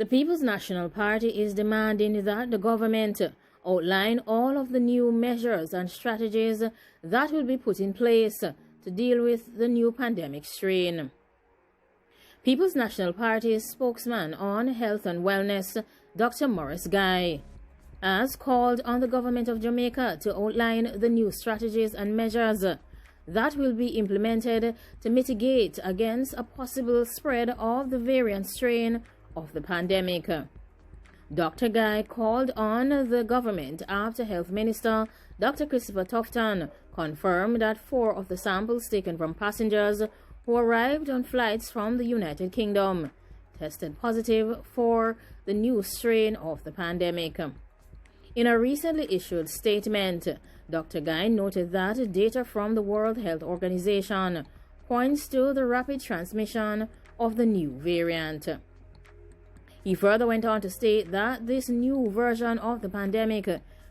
The People's National Party is demanding that the government outline all of the new measures and strategies that will be put in place to deal with the new pandemic strain. People's National Party's spokesman on health and wellness, Dr. Morais, has called on the government of Jamaica to outline the new strategies and measures that will be implemented to mitigate against a possible spread of the variant strain of the pandemic. Dr. Guy called on the government after Health Minister Dr. Christopher Tufton confirmed that 4 of the samples taken from passengers who arrived on flights from the United Kingdom tested positive for the new strain of the pandemic. In a recently issued statement, Dr. Guy noted that data from the World Health Organization points to the rapid transmission of the new variant. He further went on to state that this new version of the pandemic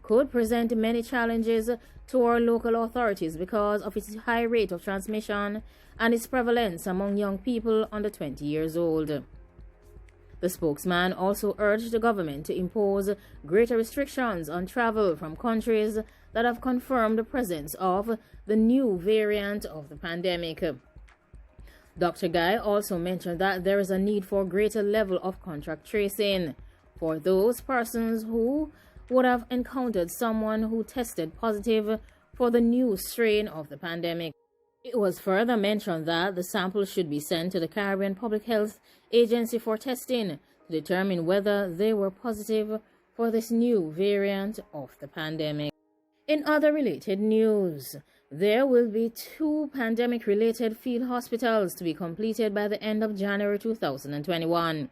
could present many challenges to our local authorities because of its high rate of transmission and its prevalence among young people under 20 years old. The spokesman also urged the government to impose greater restrictions on travel from countries that have confirmed the presence of the new variant of the pandemic. Dr. Guy also mentioned that there is a need for greater level of contact tracing for those persons who would have encountered someone who tested positive for the new strain of the pandemic. It was further mentioned that the samples should be sent to the Caribbean Public Health Agency for testing to determine whether they were positive for this new variant of the pandemic. In other related news, there will be 2 pandemic-related field hospitals to be completed by the end of January 2021.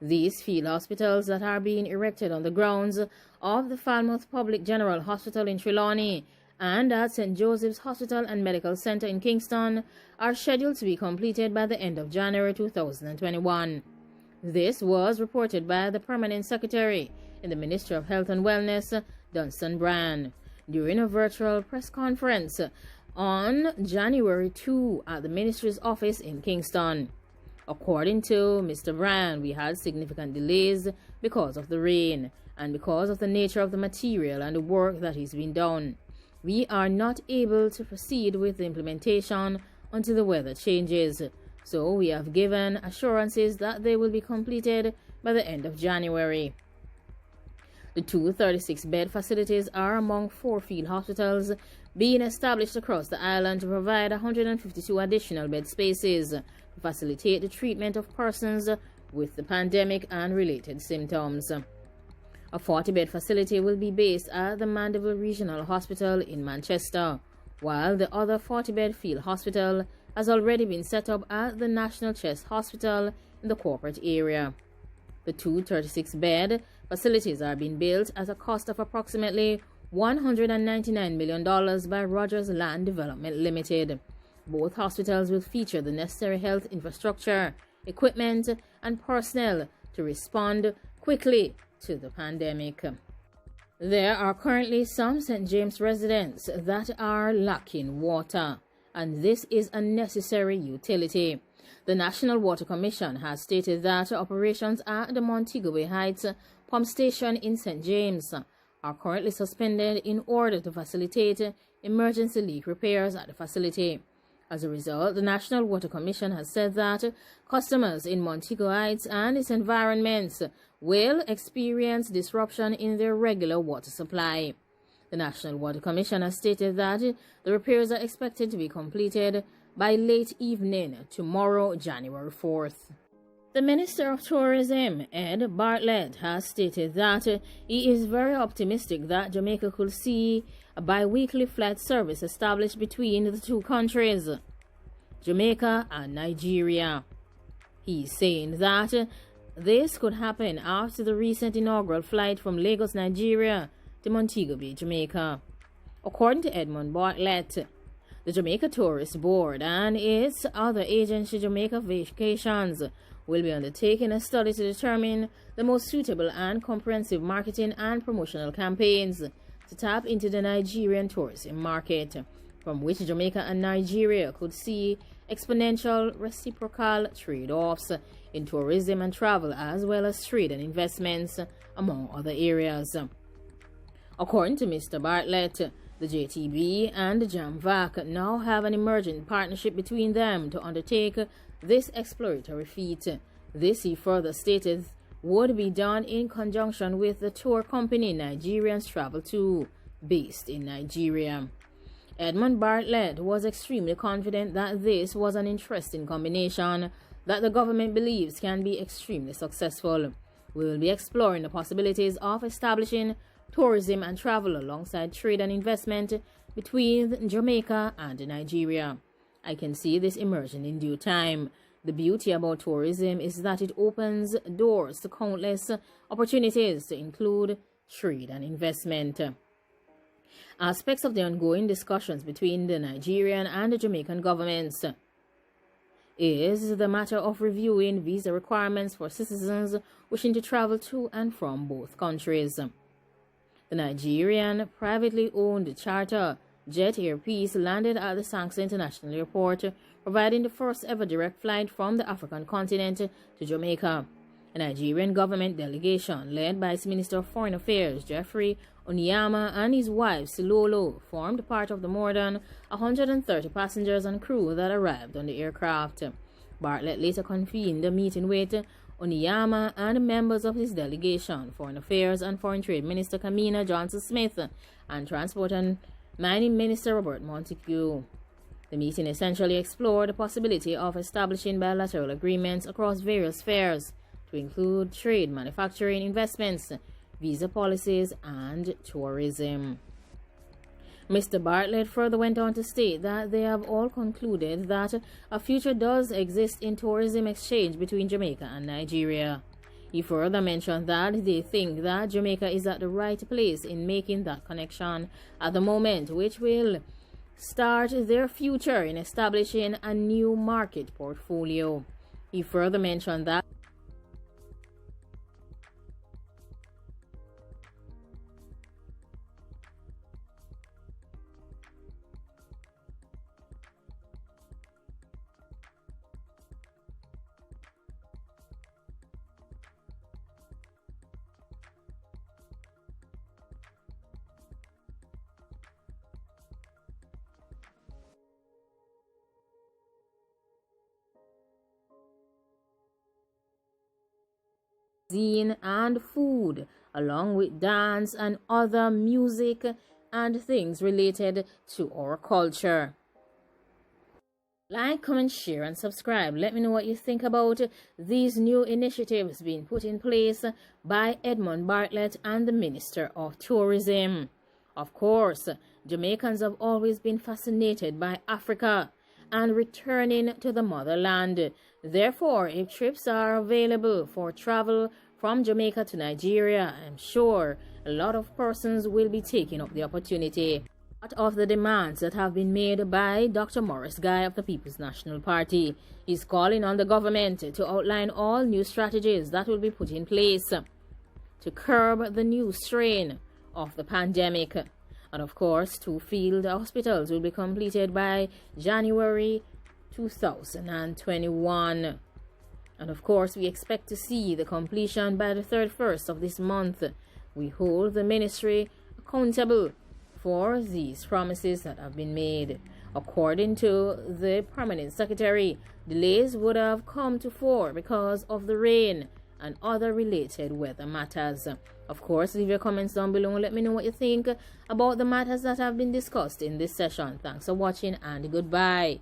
These field hospitals that are being erected on the grounds of the Falmouth Public General Hospital in Trelawney and at St. Joseph's Hospital and Medical Center in Kingston are scheduled to be completed by the end of January 2021. This was reported by the Permanent Secretary in the Ministry of Health and Wellness, Dunstan Brand, during a virtual press conference on January 2 at the Ministry's office in Kingston. According to Mr. Brand, we had significant delays because of the rain and because of the nature of the material and the work that is being done. We are not able to proceed with the implementation until the weather changes, so we have given assurances that they will be completed by the end of January. The 2 36-bed facilities are among 4 field hospitals being established across the island to provide 152 additional bed spaces to facilitate the treatment of persons with the pandemic and related symptoms. A 40-bed facility will be based at the Mandeville Regional Hospital in Manchester, while the other 40-bed field hospital has already been set up at the National Chest Hospital in the corporate area. The 2 36-bed facilities are being built at a cost of approximately $199 million by Rogers Land Development Limited. Both hospitals will feature the necessary health infrastructure, equipment, and personnel to respond quickly to the pandemic. There are currently some St. James residents that are lacking water, and this is a necessary utility. The National Water Commission has stated that operations at the Montego Bay Heights pump station in St. James are currently suspended in order to facilitate emergency leak repairs at the facility. As a result, the National Water Commission has said that customers in Montego Heights and its environments will experience disruption in their regular water supply. The National Water Commission has stated that the repairs are expected to be completed by late evening tomorrow, January 4th. The Minister of Tourism, Ed Bartlett, has stated that he is very optimistic that Jamaica could see a bi-weekly flight service established between the 2 countries, Jamaica and Nigeria. He is saying that this could happen after the recent inaugural flight from Lagos, Nigeria to Montego Bay, Jamaica. According to Edmund Bartlett, the Jamaica Tourist Board and its other agency, Jamaica Vacations, will be undertaking a study to determine the most suitable and comprehensive marketing and promotional campaigns to tap into the Nigerian tourism market, from which Jamaica and Nigeria could see exponential reciprocal trade-offs in tourism and travel, as well as trade and investments, among other areas. According to Mr. Bartlett, the JTB and the JAMVAC now have an emergent partnership between them to undertake this exploratory feat. This, he further stated, would be done in conjunction with the tour company Nigerians Travel To, based in Nigeria. Edmund Bartlett was extremely confident that this was an interesting combination that the government believes can be extremely successful. We will be exploring the possibilities of establishing tourism and travel alongside trade and investment between Jamaica and Nigeria. I can see this emerging in due time. The beauty about tourism is that it opens doors to countless opportunities to include trade and investment. Aspects of the ongoing discussions between the Nigerian and the Jamaican governments is the matter of reviewing visa requirements for citizens wishing to travel to and from both countries. The Nigerian privately owned charter jet Air Peace landed at the Sanksa International Airport, providing the first ever direct flight from the African continent to Jamaica. A Nigerian government delegation led by its Minister of Foreign Affairs, Jeffrey Onyama, and his wife, Silolo, formed part of the more than 130 passengers and crew that arrived on the aircraft. Bartlett later convened a meeting with Onyama and members of his delegation, Foreign Affairs and Foreign Trade Minister Kamina Johnson-Smith, and Transport and Mining Minister Robert Montague. The meeting essentially explored the possibility of establishing bilateral agreements across various spheres to include trade, manufacturing, investments, visa policies, and tourism. Mr. Bartlett further went on to state that they have all concluded that a future does exist in tourism exchange between Jamaica and Nigeria. He further mentioned that they think that Jamaica is at the right place in making that connection at the moment, which will start their future in establishing a new market portfolio. He further mentioned that cuisine and food, along with dance and other music and things related to our culture. Like, comment, share, and subscribe. Let me know what you think about these new initiatives being put in place by Edmund Bartlett and the Minister of Tourism. Of course, Jamaicans have always been fascinated by Africa and returning to the motherland. Therefore, if trips are available for travel from Jamaica to Nigeria, I'm sure a lot of persons will be taking up the opportunity. Part of the demands that have been made by Dr. Morais of the People's National Party is calling on the government to outline all new strategies that will be put in place to curb the new strain of the pandemic. And of course, 2 field hospitals will be completed by January 2021. And of course, we expect to see the completion by the 31st of this month. We hold the ministry accountable for these promises that have been made. According to the Permanent Secretary, delays would have come to fore because of the rain and other related weather matters. Of course, leave your comments down below and let me know what you think about the matters that have been discussed in this session. Thanks for watching and goodbye.